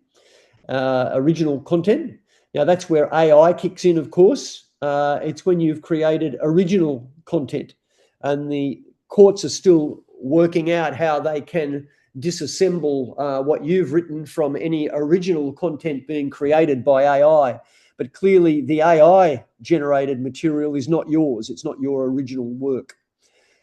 original content. Now, that's where AI kicks in, of course. It's when you've created original content, and the courts are still working out how they can disassemble what you've written from any original content being created by AI. But clearly the AI generated material is not yours. It's not your original work.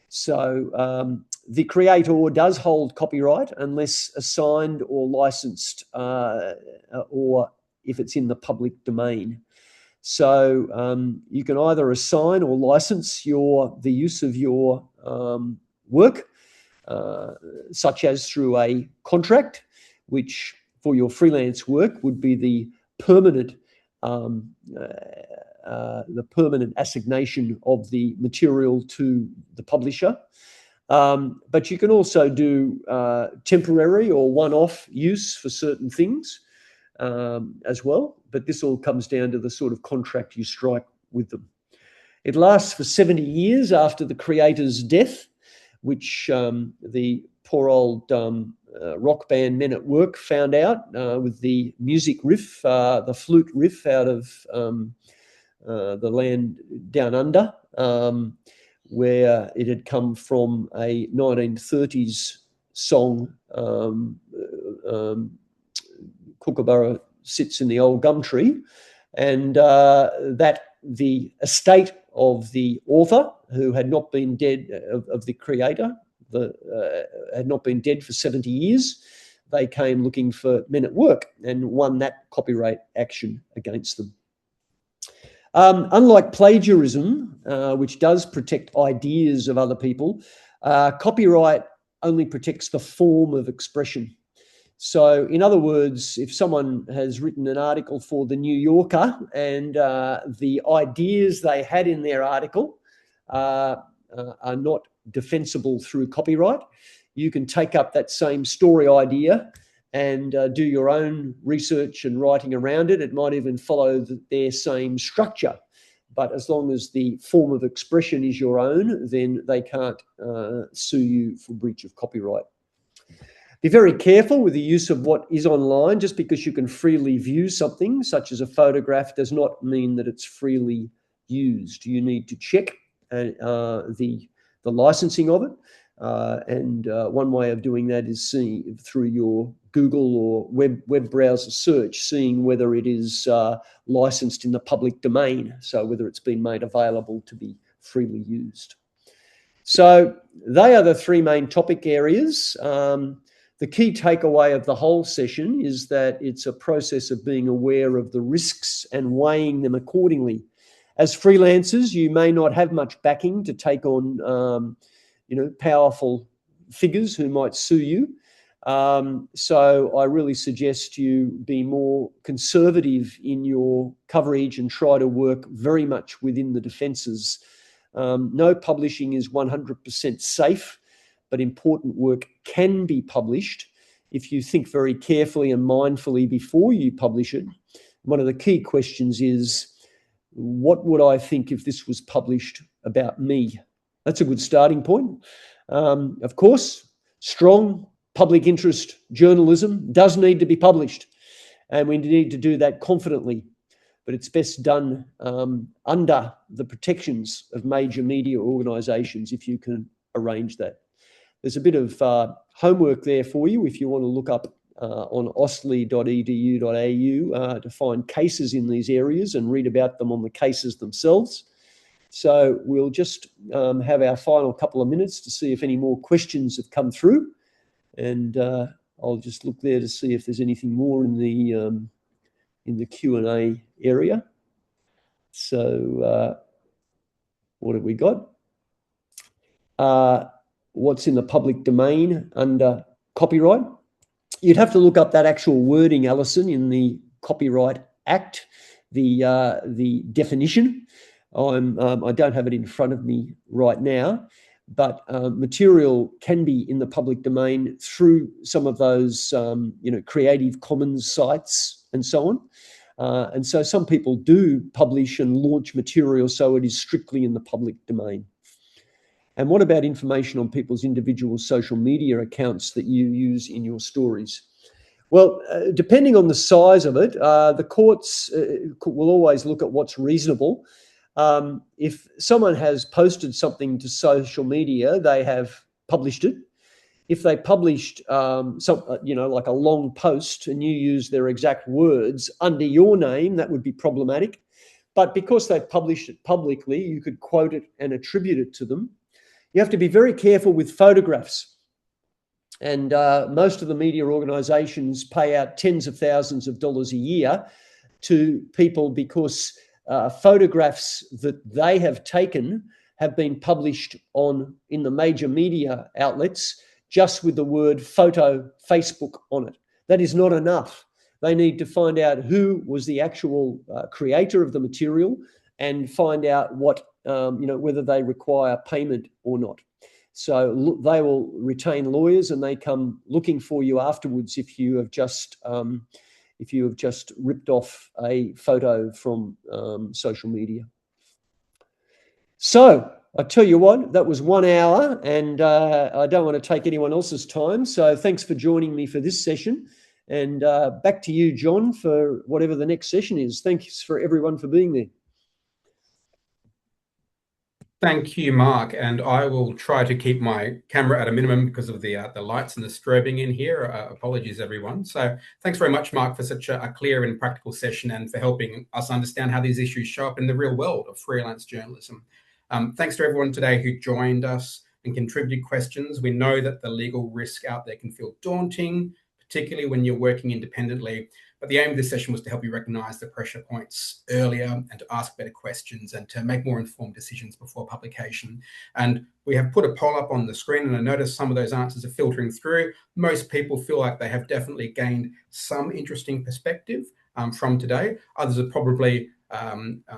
So the creator does hold copyright unless assigned or licensed, or if it's in the public domain. So you can either assign or license the use of your work, such as through a contract, which for your freelance work would be the permanent assignation of the material to the publisher. But you can also do temporary or one-off use for certain things as well. But this all comes down to the sort of contract you strike with them. It lasts for 70 years after the creator's death, which the poor old rock band Men at Work found out with the music riff, the flute riff out of the land down under, where it had come from a 1930s song, Kookaburra Sits in the Old Gum Tree, and that the estate of the author, who had not been dead, of the creator, had not been dead for 70 years, they came looking for Men at Work and won that copyright action against them. Unlike plagiarism, which does protect ideas of other people, copyright only protects the form of expression. So, in other words, if someone has written an article for the New Yorker and the ideas they had in their article are not defensible through copyright, you can take up that same story idea and do your own research and writing around it. It might even follow their same structure. But as long as the form of expression is your own, then they can't sue you for breach of copyright. Be very careful with the use of what is online. Just because you can freely view something, such as a photograph, does not mean that it's freely used. You need to check the licensing of it. And one way of doing that is seeing through your Google or web browser search, seeing whether it is licensed in the public domain, so whether it's been made available to be freely used. So they are the three main topic areas. The key takeaway of the whole session is that it's a process of being aware of the risks and weighing them accordingly. As freelancers, you may not have much backing to take on powerful figures who might sue you. So I really suggest you be more conservative in your coverage and try to work very much within the defences. No publishing is 100% safe, but important work can be published if you think very carefully and mindfully before you publish it. One of the key questions is, what would I think if this was published about me? That's a good starting point. Of course, strong public interest journalism does need to be published, and we need to do that confidently, but it's best done under the protections of major media organisations if you can arrange that. There's a bit of homework there for you if you want to look up on austlii.edu.au to find cases in these areas and read about them on the cases themselves. So we'll just have our final couple of minutes to see if any more questions have come through, and I'll just look there to see if there's anything more in the Q&A area. So What have we got? What's in the public domain under copyright? You'd have to look up that actual wording, Alison, in the Copyright Act, the definition. I don't have it in front of me right now, but material can be in the public domain through some of those, Creative Commons sites and so on. And so some people do publish and launch material so it is strictly in the public domain. And what about information on people's individual social media accounts that you use in your stories? Well, depending on the size of it, the courts will always look at what's reasonable. If someone has posted something to social media, they have published it. If they published like a long post and you use their exact words under your name, that would be problematic. But because they've published it publicly, you could quote it and attribute it to them. You have to be very careful with photographs. And most of the media organisations pay out tens of thousands of dollars a year to people because photographs that they have taken have been published in the major media outlets just with the word photo Facebook on it. That is not enough. They need to find out who was the actual creator of the material and find out what whether they require payment or not. So they will retain lawyers and they come looking for you afterwards if you have just ripped off a photo from social media. So I tell you what, that was 1 hour, and I don't want to take anyone else's time. So thanks for joining me for this session, and back to you, John, for whatever the next session is. Thanks for everyone for being there. Thank you, Mark, and I will try to keep my camera at a minimum because of the lights and the strobing in here. Apologies, everyone. So thanks very much, Mark, for such a clear and practical session and for helping us understand how these issues show up in the real world of freelance journalism. Thanks to everyone today who joined us and contributed questions. We know that the legal risk out there can feel daunting, particularly when you're working independently. But the aim of this session was to help you recognize the pressure points earlier and to ask better questions and to make more informed decisions before publication. And we have put a poll up on the screen, and I noticed some of those answers are filtering through. Most people feel like they have definitely gained some interesting perspective from today. Others are probably,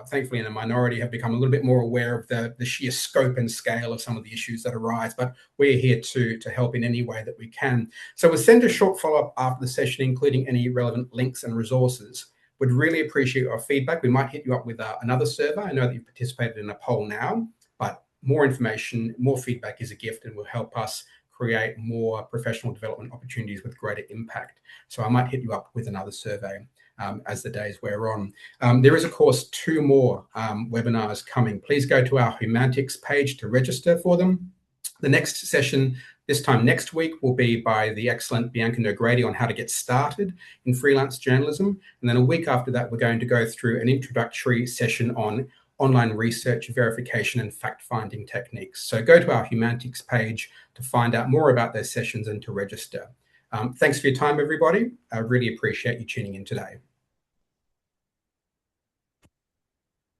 thankfully in a minority, have become a little bit more aware of the sheer scope and scale of some of the issues that arise, but we're here to help in any way that we can. So we'll send a short follow-up after the session, including any relevant links and resources. We'd really appreciate your feedback. We might hit you up with another survey. I know that you've participated in a poll now, but more information, more feedback is a gift and will help us create more professional development opportunities with greater impact. So I might hit you up with another survey as the days wear on. There is, of course, 2 more webinars coming. Please go to our Humantics page to register for them. The next session, this time next week, will be by the excellent Bianca Nogrady on how to get started in freelance journalism. And then a week after that, we're going to go through an introductory session on online research, verification, and fact-finding techniques. So go to our Humantics page to find out more about those sessions and to register. Thanks for your time, everybody. I really appreciate you tuning in today.